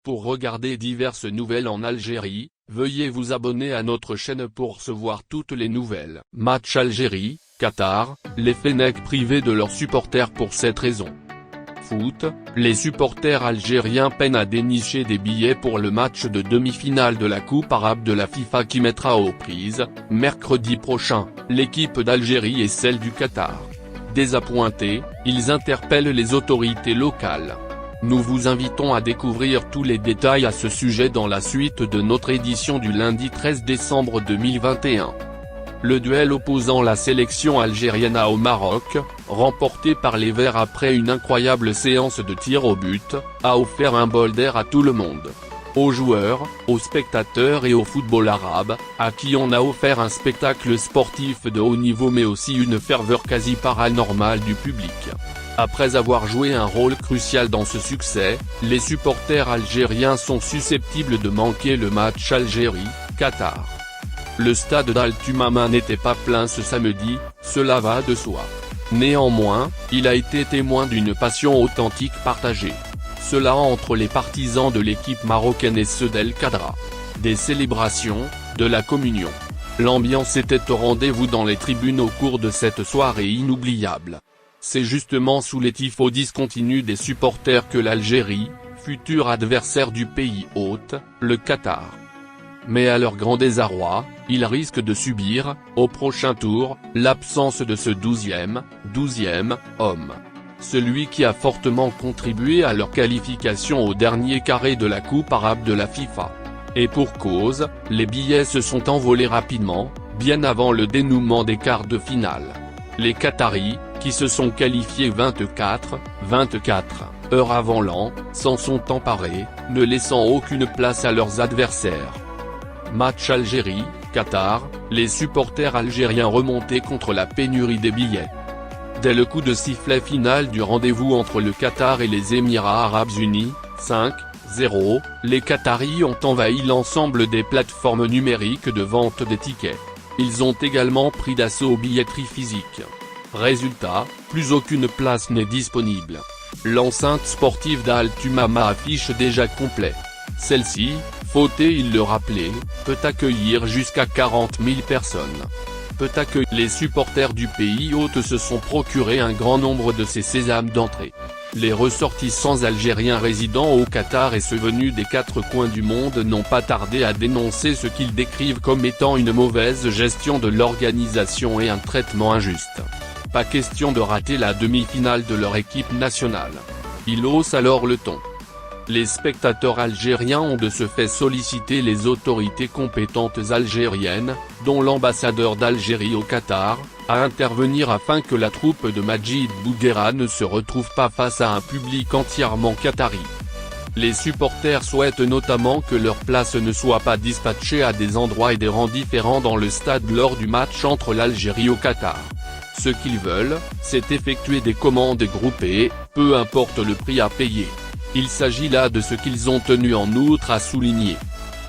Pour regarder diverses nouvelles en Algérie, veuillez vous abonner à notre chaîne pour recevoir toutes les nouvelles. Match Algérie, Qatar, les Fennecs privés de leurs supporters pour cette raison. Foot, les supporters algériens peinent à dénicher des billets pour le match de demi-finale de la Coupe arabe de la FIFA qui mettra aux prises, mercredi prochain, l'équipe d'Algérie et celle du Qatar. Désappointés, ils interpellent les autorités locales. Nous vous invitons à découvrir tous les détails à ce sujet dans la suite de notre édition du lundi 13 décembre 2021. Le duel opposant la sélection algérienne au Maroc, remporté par les Verts après une incroyable séance de tir au but, a offert un bol d'air à tout le monde. Aux joueurs, aux spectateurs et au football arabe, à qui on a offert un spectacle sportif de haut niveau mais aussi une ferveur quasi paranormale du public. Après avoir joué un rôle crucial dans ce succès, les supporters algériens sont susceptibles de manquer le match Algérie-Qatar. Le stade d'Al-Tumama n'était pas plein ce samedi, cela va de soi. Néanmoins, il a été témoin d'une passion authentique partagée. Cela entre les partisans de l'équipe marocaine et ceux d'El Khadra. Des célébrations, de la communion. L'ambiance était au rendez-vous dans les tribunes au cours de cette soirée inoubliable. C'est justement sous les tifos discontinus des supporters que l'Algérie, futur adversaire du pays hôte, le Qatar. Mais à leur grand désarroi, ils risquent de subir, au prochain tour, l'absence de ce 12e homme. Celui qui a fortement contribué à leur qualification au dernier carré de la Coupe arabe de la FIFA. Et pour cause, les billets se sont envolés rapidement, bien avant le dénouement des quarts de finale. Les Qataris, qui se sont qualifiés 24 heures avant l'an, s'en sont emparés, ne laissant aucune place à leurs adversaires. Match Algérie-Qatar, les supporters algériens remontés contre la pénurie des billets. Dès le coup de sifflet final du rendez-vous entre le Qatar et les Émirats Arabes Unis, 5-0, les Qataris ont envahi l'ensemble des plateformes numériques de vente des tickets. Ils ont également pris d'assaut aux billetteries physiques. Résultat, plus aucune place n'est disponible. L'enceinte sportive d'Al-Tumama affiche déjà complet. Celle-ci, faut-il le rappeler, peut accueillir jusqu'à 40 000 personnes. Les supporters du pays hôte se sont procuré un grand nombre de ces sésames d'entrée. Les ressortissants algériens résidant au Qatar et ceux venus des quatre coins du monde n'ont pas tardé à dénoncer ce qu'ils décrivent comme étant une mauvaise gestion de l'organisation et un traitement injuste. Pas question de rater la demi-finale de leur équipe nationale. Ils haussent alors le ton. Les spectateurs algériens ont de ce fait sollicité les autorités compétentes algériennes, dont l'ambassadeur d'Algérie au Qatar, à intervenir afin que la troupe de Majid Bouguera ne se retrouve pas face à un public entièrement qatari. Les supporters souhaitent notamment que leur place ne soit pas dispatchée à des endroits et des rangs différents dans le stade lors du match entre l'Algérie au Qatar. Ce qu'ils veulent, c'est effectuer des commandes groupées, peu importe le prix à payer. Il s'agit là de ce qu'ils ont tenu en outre à souligner.